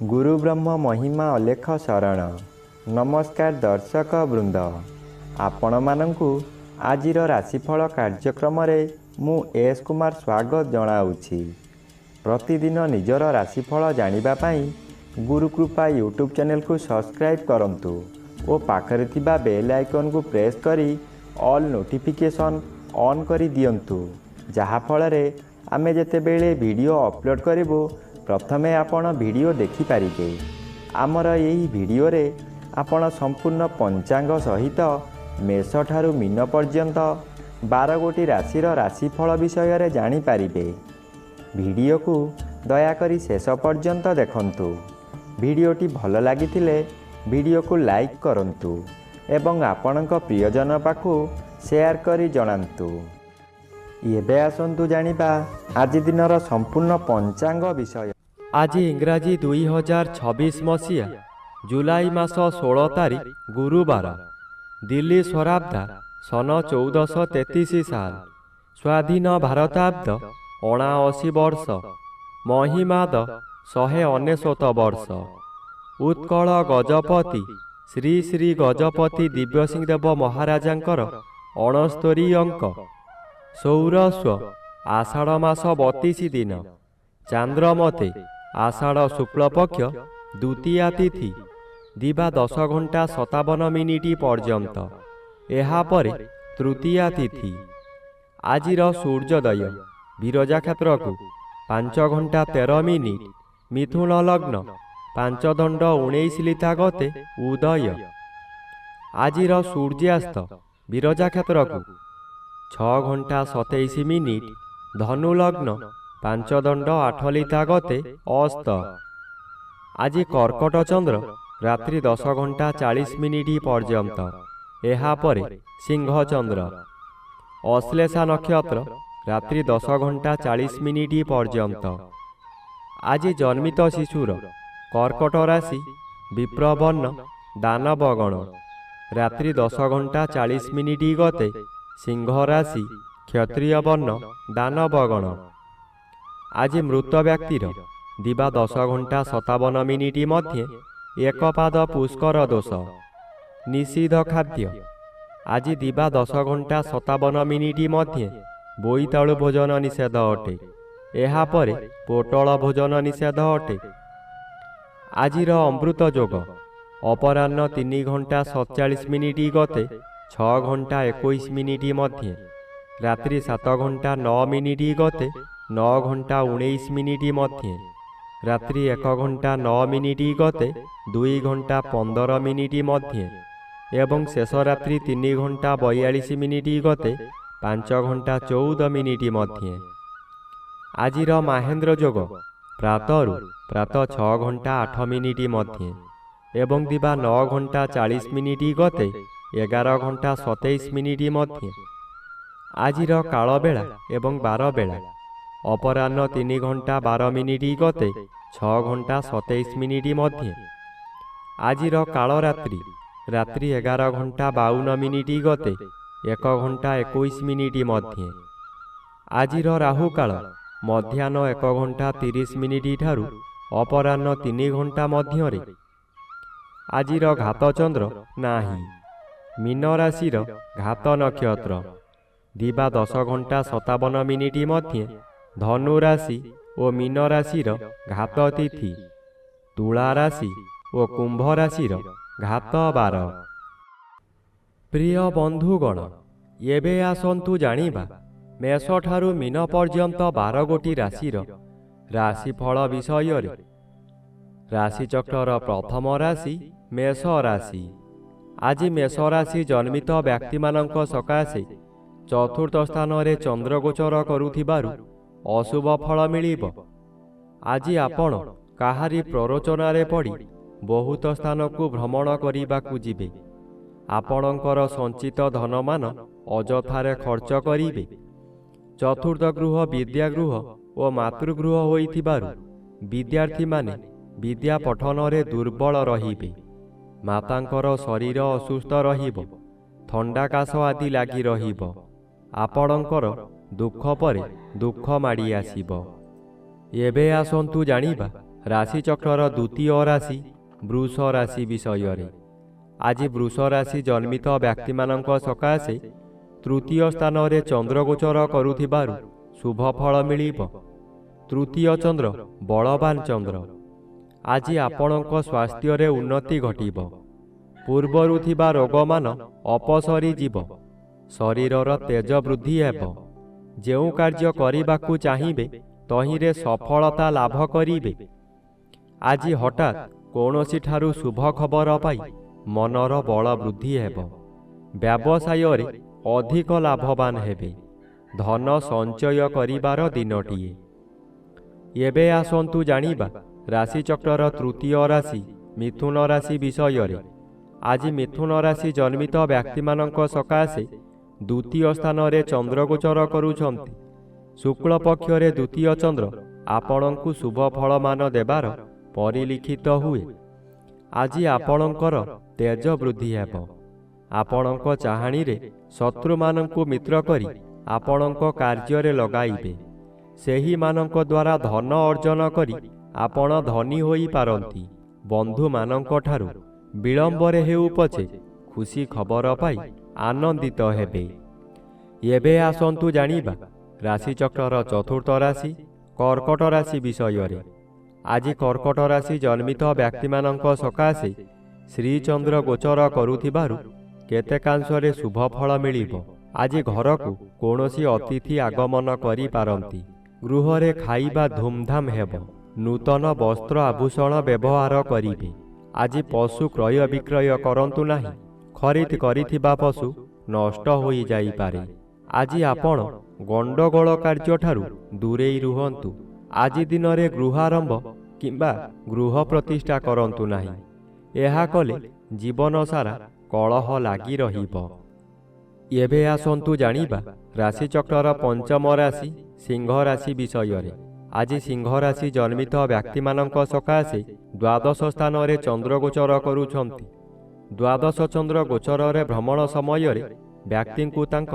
गुरु ब्रह्म महिमा अलेख शरण। नमस्कार दर्शक वृंद, आपण मानंकु आजिर राशिफल कार्यक्रम मु एस कुमार स्वागत जनाऊँगी। प्रतिदिन निजर राशिफल जानिबा पाई गुरुकृपा यूट्यूब चैनल को सब्सक्राइब करंतु और पाखरे थिबा बेल आइकन को प्रेस करी ऑल नोटिफिकेशन ऑन करी दियंतु, जहा फଳରେ आमे जेतेबेले वीडियो अपलोड करिवो प्रथमे आपण वीडियो देखि पारिबे। आमर यही वीडियो रे आपण संपूर्ण पंचांग सहित मेष ठारू मीन पर्यंत 12 गोटी राशिर राशिफल विषय रे जानि पारिबे। वीडियो को दयाकरी शेष पर्यंत देखंतु। वीडियोटी भल लागिथिले वीडियो को लाइक करंतु एवं आपणक प्रियजन पाखु शेयर करी जणांतु। एबे आसंतु जानिबा आज दिनर संपूर्ण पंचांग विषय। आज इंग्राजी 2026 मसीहा जुलाई मास 16 तारीख गुरुवार। दिल्ली स्वराब्दा सन 1433 साल। स्वाधीन भारताब्द 79 वर्ष। महिमाद 199 वर्ष। उत्कल गजपति श्री श्री गजपति दिव्यसिंह देव महाराजांकर 69 अंक। सौरस्व आषाढ़ मास 32 दिन। चांद्रमते आषाढ़ शुक्ल पक्ष द्वितीया तिथि दिवा 10 घंटा 57 मिनिट पर्यंत। एहापरे तृतीया तिथि। आजिर सूर्योदय विरजा क्षेत्र को 5 घंटा 13 मिनिट। मिथुन लग्न 5 दंड 19 लिथा गते उदय। आजिर सूर्यास्त विरजा क्षेत्र को 6 घंटा 27 मिनिट। धनु लग्न 5 दंड 8 लिथा गते अस्त। आज कर्कट चंद्र रात्रि 10 घंटा 40 मिनिट पर्यंत। एहापरे सिंह चंद्र। अश्लेषा नक्षत्र रात्रि 10 घंटा 40 मिनिट पर्यंत। आज जन्मित शिशुर कर्कट राशि विप्रवर्ण दानवगण। रात्रि 10 घंटा 40 मिनिट गते सिंह राशि क्षत्रिय वर्ण दानवगण। आज मृत व्यक्तिर दिवा 10 घंटा 57 मिनिट मध्य एक पाद पुष्कर दोष। निषिद्ध खाद्य आज दिवा 10 घंटा 57 मिनिट मध्य बोईतालु भोजन निषेध अटे। एहापरे पोटल भोजन निषेध अटे। आजिर अमृत जोग अपराह्न 3 घंटा 47 मिनिट गते 6 घंटा 21 मिनिट मध्य। रात्रि 7 घंटा 9 मिनिट गते 9 घंटा 19 मिनिट मध्य। रात्रि 1 घंटा 9 मिनिट गते 2 घंटा 15 मिनिट मध्य एवं शेष रात्रि 3 घंटा 42 मिनिट गते 5 घंटा 14 मिनिट मध्य। आजिर महेंद्र जोग प्रातरु प्रातः 6 घंटा 8 मिनिट मध्य एवं दिवा 9 घंटा 40 मिनिट गते 11 घंटा 27 मिनिट मध्य। आजिर काल बेला एवं 12 बेला अपराह्न 3 घंटा 12 मिनिट गते 6 घंटा 27 मिनिट मध्य। आजिर काल रात्रि रात्रि 11 घंटा 52 मिनिट गते 1 घंटा 21 मिनिट मध्य। आजिर राहु काल मध्याह्न 1 घंटा 30 मिनिट ठारू अपराह्न 3 घंटा मध्य। आजिर घात चंद्र नाही। मीन राशिर घात नक्षत्र दिवा 10 घंटा 57 मिनिट मध्य धनु राशि और मीन राशिर घात तिथि। तुला राशि और कुंभ राशिर घात बार। प्रिय बंधुगण, एबे आसंतु जानिबा मेष ठारू मीन पर्यंत 12 गोटी राशिर राशिफल विषय रे। राशिचक्र प्रथम राशि मेष राशि। आज मेष राशि जन्मित व्यक्ति मानक सकाशे चतुर्थ स्थान रे चंद्र गोचर करुथिबारु अशुभ फल मिलिब। आज आपण काहारी प्ररोचना रे पड़ी बहुत स्थान को भ्रमण करिबाकु जिबे। आपणकर संचित धनमान अजथारे खर्च करिबे। चतुर्थ गृह विद्यागृह और मातृगृह होइथिबारु विद्यार्थी माने विद्या पठन रे दुर्बल रहिबे। मातांकर शरीर असुस्थ रहिबो। थंडा काश आदि लागी रहिबो। आपणकर दुख परे दुख माड़ी आसिबो। एबे आसंतु जानिबा ରାଶିଚକ୍ରର ଦ୍ୱିତୀୟ ରାଶି ବୃଷ ରାଶି ବିଷୟରେ। ଆଜି ବୃଷ ରାଶି ଜନ୍ମିତ ବ୍ୟକ୍ତିମାନଙ୍କ ସକାଶେ ତୃତୀୟ ସ୍ଥାନରେ ଚନ୍ଦ୍ରଗୋଚର କରୁଥିବାରୁ ଶୁଭ ଫଳ ମିଳିବ। ତୃତୀୟ ଚନ୍ଦ୍ର ବଳବାନ ଚନ୍ଦ୍ର। ଆଜି ଆପଣଙ୍କ ସ୍ୱାସ୍ଥ୍ୟରେ ଉନ୍ନତି ଘଟିବ। ପୂର୍ବରୁ ଥିବା ରୋଗମାନ ଅପସରି ଯିବ। ଶରୀରର ତେଜ ବୃଦ୍ଧି ହେବ। ଯେଉଁ କାର୍ଯ୍ୟ କରିବାକୁ ଚାହିଁବେ ତହିଁରେ ସଫଳତା ଲାଭ କରିବେ। ଆଜି ହଠାତ୍ କୌଣସିଠାରୁ ଶୁଭ ଖବର ପାଇ ମନର ବଳ ବୃଦ୍ଧି ହେବ। ବ୍ୟବସାୟରେ ଅଧିକ ଲାଭବାନ ହେବେ। ଧନ ସଞ୍ଚୟ କରିବାର ଦିନଟିଏ। ଏବେ ଆସନ୍ତୁ ଜାଣିବା ରାଶିଚକ୍ରର ତୃତୀୟ ରାଶି ମିଥୁନ ରାଶି ବିଷୟରେ। ଆଜି ମିଥୁନ ରାଶି ଜନ୍ମିତ ବ୍ୟକ୍ତିମାନଙ୍କ ସକାଶେ ଦ୍ୱିତୀୟ ସ୍ଥାନରେ ଚନ୍ଦ୍ରଗୋଚର କରୁଛନ୍ତି। ଶୁକ୍ଳପକ୍ଷରେ ଦ୍ୱିତୀୟ ଚନ୍ଦ୍ର ଆପଣଙ୍କୁ ଶୁଭ ଫଳମାନ ଦେବାର ପରିଲିଖିତ ହୁଏ। ଆଜି ଆପଣଙ୍କର ତେଜ ବୃଦ୍ଧି ହେବ। ଆପଣଙ୍କ ଚାହାଣୀରେ ଶତ୍ରୁମାନଙ୍କୁ ମିତ୍ର କରି ଆପଣଙ୍କ କାର୍ଯ୍ୟରେ ଲଗାଇବେ। ସେହିମାନଙ୍କ ଦ୍ୱାରା ଧନ ଅର୍ଜନ କରି ଆପଣ ଧନୀ ହୋଇପାରନ୍ତି। ବନ୍ଧୁମାନଙ୍କଠାରୁ ବିଳମ୍ବରେ ହେଉ ପଛେ ଖୁସି ଖବର ପାଇ ଆନନ୍ଦିତ ହେବେ। ଏବେ ଆସନ୍ତୁ ଜାଣିବା ରାଶିଚକ୍ରର ଚତୁର୍ଥ ରାଶି କର୍କଟ ରାଶି ବିଷୟରେ। ଆଜି କର୍କଟ ରାଶି ଜନ୍ମିତ ବ୍ୟକ୍ତିମାନଙ୍କ ସକାଶେ ଶ୍ରୀଚନ୍ଦ୍ର ଗୋଚର କରୁଥିବାରୁ କେତେକାଂଶରେ ଶୁଭ ଫଳ ମିଳିବ। ଆଜି ଘରକୁ କୌଣସି ଅତିଥି ଆଗମନ କରିପାରନ୍ତି। ଗୃହରେ ଖାଇବା ଧୁମଧାମ ହେବ। ନୂତନ ବସ୍ତ୍ର ଆଭୂଷଣ ବ୍ୟବହାର କରିବେ। ଆଜି ପଶୁ କ୍ରୟ ବିକ୍ରୟ କରନ୍ତୁ ନାହିଁ। ଖରିଦ କରିଥିବା ପଶୁ ନଷ୍ଟ ହୋଇଯାଇପାରେ। ଆଜି ଆପଣ ଗଣ୍ଡଗୋଳ କାର୍ଯ୍ୟଠାରୁ ଦୂରେଇ ରୁହନ୍ତୁ। ଆଜି ଦିନରେ ଗୃହାରମ୍ଭ କିମ୍ବା ଗୃହ ପ୍ରତିଷ୍ଠା କରନ୍ତୁ ନାହିଁ। ଏହା କଲେ ଜୀବନ ସାରା କଳହ ଲାଗି ରହିବ। ଏବେ ଆସନ୍ତୁ ଜାଣିବା ରାଶିଚକ୍ରର ପଞ୍ଚମ ରାଶି ସିଂହ ରାଶି ବିଷୟରେ। ଆଜି ସିଂହ ରାଶି ଜନ୍ମିତ ବ୍ୟକ୍ତିମାନଙ୍କ ସକାଶେ ଦ୍ୱାଦଶ ସ୍ଥାନରେ ଚନ୍ଦ୍ରଗୋଚର କରୁଛନ୍ତି। ଦ୍ୱାଦଶ ଚନ୍ଦ୍ର ଗୋଚରରେ ଭ୍ରମଣ ସମୟରେ ବ୍ୟକ୍ତିଙ୍କୁ ତାଙ୍କ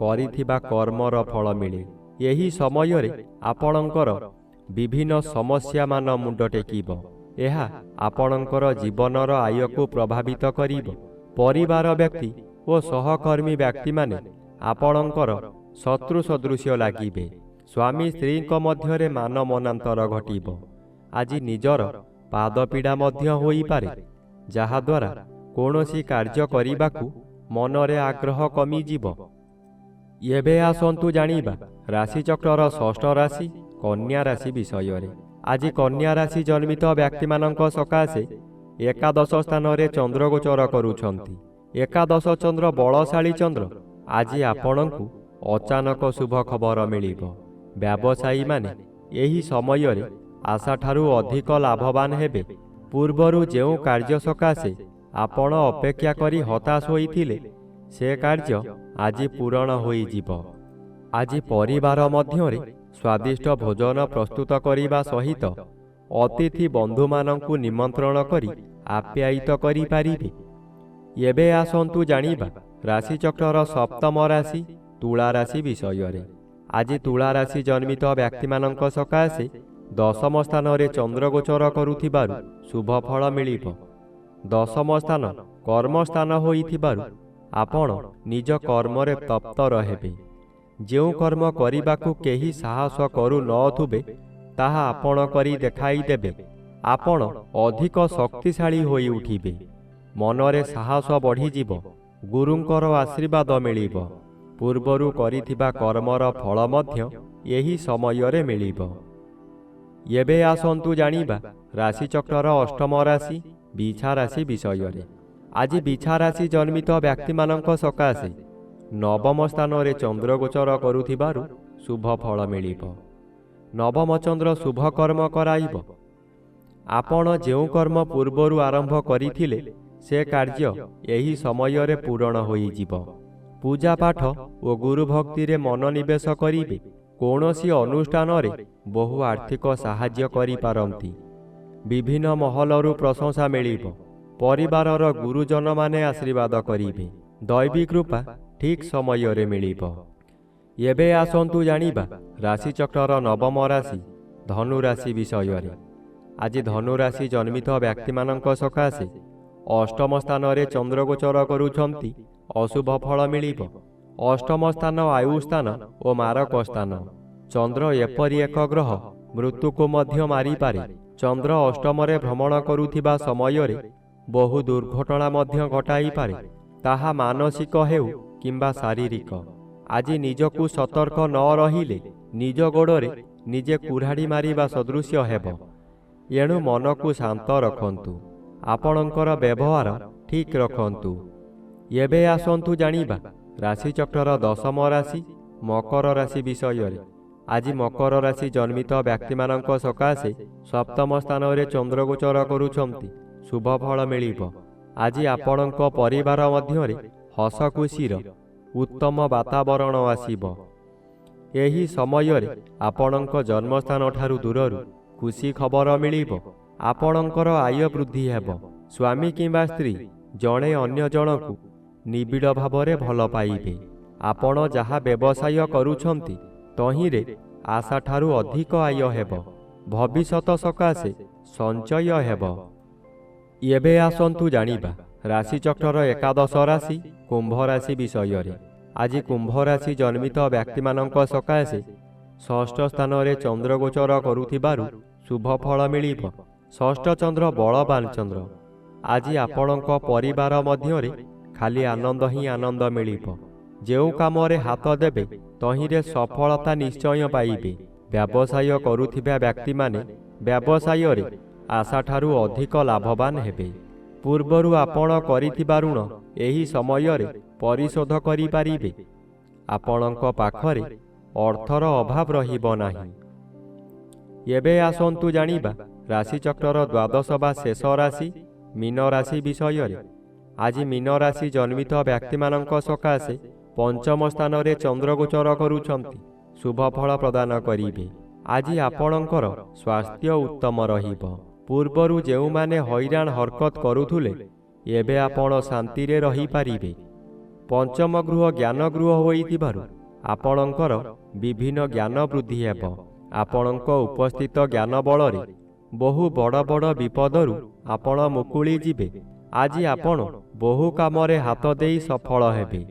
କରିଥିବା କର୍ମର ଫଳ ମିଳେ। ଏହି ସମୟରେ ଆପଣଙ୍କର ବିଭିନ୍ନ ସମସ୍ୟାମାନ ମୁଣ୍ଡ ଟେକିବ। ଏହା ଆପଣଙ୍କର ଜୀବନର ଆୟକୁ ପ୍ରଭାବିତ କରିବ। ପରିବାର ବ୍ୟକ୍ତି ଓ ସହକର୍ମୀ ବ୍ୟକ୍ତିମାନେ ଆପଣଙ୍କର ଶତ୍ରୁ ସଦୃଶ୍ୟ ଲାଗିବେ। ସ୍ୱାମୀ ସ୍ତ୍ରୀଙ୍କ ମଧ୍ୟରେ ମାନ ମନାନ୍ତର ଘଟିବ। ଆଜି ନିଜର ପାଦପୀଡ଼ା ମଧ୍ୟ ହୋଇପାରେ, ଯାହାଦ୍ୱାରା କୌଣସି କାର୍ଯ୍ୟ କରିବାକୁ ମନରେ ଆଗ୍ରହ କମିଯିବ। ଏବେ ଆସନ୍ତୁ ଜାଣିବା ରାଶିଚକ୍ରର ଷଷ୍ଠ ରାଶି କନ୍ୟା ରାଶି ବିଷୟରେ। ଆଜି କନ୍ୟା ରାଶି ଜନ୍ମିତ ବ୍ୟକ୍ତିମାନଙ୍କ ସକାଶେ ଏକାଦଶ ସ୍ଥାନରେ ଚନ୍ଦ୍ରଗୋଚର କରୁଛନ୍ତି। ଏକାଦଶ ଚନ୍ଦ୍ର ବଳଶାଳୀ ଚନ୍ଦ୍ର। ଆଜି ଆପଣଙ୍କୁ ଅଚାନକ ଶୁଭ ଖବର ମିଳିବ। ବ୍ୟବସାୟୀମାନେ ଏହି ସମୟରେ ଆଶାଠାରୁ ଅଧିକ ଲାଭବାନ ହେବେ। ପୂର୍ବରୁ ଯେଉଁ କାର୍ଯ୍ୟ ସକାଶେ ଆପଣ ଅପେକ୍ଷା କରି ହତାଶ ହୋଇଥିଲେ, ସେ କାର୍ଯ୍ୟ ଆଜି ପୂରଣ ହୋଇଯିବ। ଆଜି ପରିବାର ମଧ୍ୟରେ ସ୍ୱାଦିଷ୍ଟ ଭୋଜନ ପ୍ରସ୍ତୁତ କରିବା ସହିତ ଅତିଥି ବନ୍ଧୁମାନଙ୍କୁ ନିମନ୍ତ୍ରଣ କରି ଆପ୍ୟାୟିତ କରିପାରିବେ। ଏବେ ଆସନ୍ତୁ ଜାଣିବା ରାଶିଚକ୍ରର ସପ୍ତମ ରାଶି ତୁଳା ରାଶି ବିଷୟରେ। ଆଜି ତୁଳା ରାଶି ଜନ୍ମିତ ବ୍ୟକ୍ତିମାନଙ୍କ ସକାଶେ ଦଶମ ସ୍ଥାନରେ ଚନ୍ଦ୍ରଗୋଚର କରୁଥିବାରୁ ଶୁଭ ଫଳ ମିଳିବ। ଦଶମ ସ୍ଥାନ କର୍ମସ୍ଥାନ ହୋଇଥିବାରୁ ଆପଣ ନିଜ କର୍ମରେ ତତ୍ପର ହେବେ। ଯେଉଁ କର୍ମ କରିବାକୁ କେହି ସାହସ କରୁନଥିବେ ତାହା ଆପଣ କରି ଦେଖାଇଦେବେ। ଆପଣ ଅଧିକ ଶକ୍ତିଶାଳୀ ହୋଇ ଉଠିବେ। ମନରେ ସାହସ ବଢ଼ିଯିବ। ଗୁରୁଙ୍କର ଆଶୀର୍ବାଦ ମିଳିବ। ପୂର୍ବରୁ କରିଥିବା କର୍ମର ଫଳ ମଧ୍ୟ ଏହି ସମୟରେ ମିଳିବ। ଏବେ ଆସନ୍ତୁ ଜାଣିବା ରାଶିଚକ୍ରର ଅଷ୍ଟମ ରାଶି ବିଛା ରାଶି ବିଷୟରେ। ଆଜି ବିଛା ରାଶି ଜନ୍ମିତ ବ୍ୟକ୍ତିମାନଙ୍କ ସକାଶେ ନବମ ସ୍ଥାନରେ ଚନ୍ଦ୍ରଗୋଚର କରୁଥିବାରୁ ଶୁଭ ଫଳ ମିଳିବ। ନବମ ଚନ୍ଦ୍ର ଶୁଭ କର୍ମ କରାଇବ। ଆପଣ ଯେଉଁ କର୍ମ ପୂର୍ବରୁ ଆରମ୍ଭ କରିଥିଲେ ସେ କାର୍ଯ୍ୟ ଏହି ସମୟରେ ପୂରଣ ହୋଇଯିବ। ପୂଜାପାଠ ଓ ଗୁରୁଭକ୍ତିରେ ମନୋନିବେଶ କରିବେ। କୌଣସି ଅନୁଷ୍ଠାନରେ ବହୁ ଆର୍ଥିକ ସାହାଯ୍ୟ କରିପାରନ୍ତି। ବିଭିନ୍ନ ମହଲରୁ ପ୍ରଶଂସା ମିଳିବ। ପରିବାରର ଗୁରୁଜନମାନେ ଆଶୀର୍ବାଦ କରିବେ। ଦୈବୀ କୃପା ଠିକ୍ ସମୟରେ ମିଳିବ। ଏବେ ଆସନ୍ତୁ ଜାଣିବା ରାଶିଚକ୍ରର ନବମ ରାଶି ଧନୁ ରାଶି ବିଷୟରେ। ଆଜି ଧନୁରାଶି ଜନ୍ମିତ ବ୍ୟକ୍ତିମାନଙ୍କ ସକାଶେ ଅଷ୍ଟମ ସ୍ଥାନରେ ଚନ୍ଦ୍ରଗୋଚର କରୁଛନ୍ତି। ଅଶୁଭ ଫଳ ମିଳିବ। ଅଷ୍ଟମ ସ୍ଥାନ ଆୟୁ ସ୍ଥାନ ଓ ମାରକ ସ୍ଥାନ। ଚନ୍ଦ୍ର ଏପରି ଏକ ଗ୍ରହ ମୃତ୍ୟୁକୁ ମଧ୍ୟ ମାରିପାରେ। ଚନ୍ଦ୍ର ଅଷ୍ଟମରେ ଭ୍ରମଣ କରୁଥିବା ସମୟରେ ବହୁ ଦୁର୍ଘଟଣା ମଧ୍ୟ ଘଟାଇପାରେ, ତାହା ମାନସିକ ହେଉ କିମ୍ବା ଶାରୀରିକ। ଆଜି ନିଜକୁ ସତର୍କ ନ ରହିଲେ ନିଜ ଗୋଡ଼ରେ ନିଜେ କୁରାଢ଼ି ମାରିବା ସଦୃଶ୍ୟ ହେବ। ଏଣୁ ମନକୁ ଶାନ୍ତ ରଖନ୍ତୁ। ଆପଣଙ୍କର ବ୍ୟବହାର ଠିକ୍ ରଖନ୍ତୁ। ଏବେ ଆସନ୍ତୁ ଜାଣିବା ରାଶିଚକ୍ରର ଦଶମ ରାଶି ମକର ରାଶି ବିଷୟରେ। ଆଜି ମକର ରାଶି ଜନ୍ମିତ ବ୍ୟକ୍ତିମାନଙ୍କ ସକାଶେ ସପ୍ତମ ସ୍ଥାନରେ ଚନ୍ଦ୍ରଗୋଚର କରୁଛନ୍ତି। ଶୁଭ ଫଳ ମିଳିବ। ଆଜି ଆପଣଙ୍କ ପରିବାର ମଧ୍ୟରେ ହସ ଖୁସିର ଉତ୍ତମ ବାତାବରଣ ଆସିବ। ଏହି ସମୟରେ ଆପଣଙ୍କ ଜନ୍ମସ୍ଥାନଠାରୁ ଦୂରରୁ ଖୁସି ଖବର ମିଳିବ। ଆପଣଙ୍କର ଆୟ ବୃଦ୍ଧି ହେବ। ସ୍ୱାମୀ କିମ୍ବା ସ୍ତ୍ରୀ ଜଣେ ଅନ୍ୟ ଜଣକୁ ନିବିଡ଼ ଭାବରେ ଭଲ ପାଇବେ। ଆପଣ ଯାହା ବ୍ୟବସାୟ କରୁଛନ୍ତି ତହିଁରେ ଆଶାଠାରୁ ଅଧିକ ଆୟ ହେବ। ଭବିଷ୍ୟତ ସକାଶେ ସଞ୍ଚୟ ହେବ। ଏବେ ଆସନ୍ତୁ ଜାଣିବା ରାଶିଚକ୍ରର ଏକାଦଶ ରାଶି କୁମ୍ଭ ରାଶି ବିଷୟରେ। ଆଜି କୁମ୍ଭ ରାଶି ଜନ୍ମିତ ବ୍ୟକ୍ତିମାନଙ୍କ ସକାଶେ ଷଷ୍ଠ ସ୍ଥାନରେ ଚନ୍ଦ୍ରଗୋଚର କରୁଥିବାରୁ ଶୁଭ ଫଳ ମିଳିବ। ଷଷ୍ଠ ଚନ୍ଦ୍ର ବଳବାନ ଚନ୍ଦ୍ର। ଆଜି ଆପଣଙ୍କ ପରିବାର ମଧ୍ୟରେ ଖାଲି ଆନନ୍ଦ ହିଁ ଆନନ୍ଦ ମିଳିବ। ଯେଉଁ କାମରେ ହାତ ଦେବେ ତହିଁରେ ସଫଳତା ନିଶ୍ଚୟ ପାଇବେ। ବ୍ୟବସାୟ କରୁଥିବା ବ୍ୟକ୍ତିମାନେ ବ୍ୟବସାୟରେ ଆଶାଠାରୁ ଅଧିକ ଲାଭବାନ ହେବେ। ପୂର୍ବରୁ ଆପଣ କରିଥିବା ଋଣ ଏହି ସମୟରେ ପରିଶୋଧ କରିପାରିବେ। ଆପଣଙ୍କ ପାଖରେ ଅର୍ଥର ଅଭାବ ରହିବ ନାହିଁ। ଏବେ ଆସନ୍ତୁ ଜାଣିବା ରାଶିଚକ୍ରର ଦ୍ୱାଦଶ ବା ଶେଷ ରାଶି ମୀନ ରାଶି ବିଷୟରେ। ଆଜି ମୀନ ରାଶି ଜନ୍ମିତ ବ୍ୟକ୍ତିମାନଙ୍କ ସକାଶେ ପଞ୍ଚମ ସ୍ଥାନରେ ଚନ୍ଦ୍ରଗୋଚର କରୁଛନ୍ତି। ଶୁଭ ଫଳ ପ୍ରଦାନ କରିବେ। ଆଜି ଆପଣଙ୍କର ସ୍ୱାସ୍ଥ୍ୟ ଉତ୍ତମ ରହିବ। ପୂର୍ବରୁ ଯେଉଁମାନେ ହଇରାଣ ହରକତ କରୁଥିଲେ ଏବେ ଆପଣ ଶାନ୍ତିରେ ରହିପାରିବେ। ପଞ୍ଚମ ଗୃହ ଜ୍ଞାନ ଗୃହ ହୋଇଥିବାରୁ ଆପଣଙ୍କର ବିଭିନ୍ନ ଜ୍ଞାନ ବୃଦ୍ଧି ହେବ। ଆପଣଙ୍କ ଉପସ୍ଥିତ ଜ୍ଞାନ ବଳରେ ବହୁ ବଡ଼ ବଡ଼ ବିପଦରୁ ଆପଣ ମୁକୁଳି ଯିବେ। ଆଜି ଆପଣ ବହୁ କାମରେ ହାତ ଦେଇ ସଫଳ ହେବେ।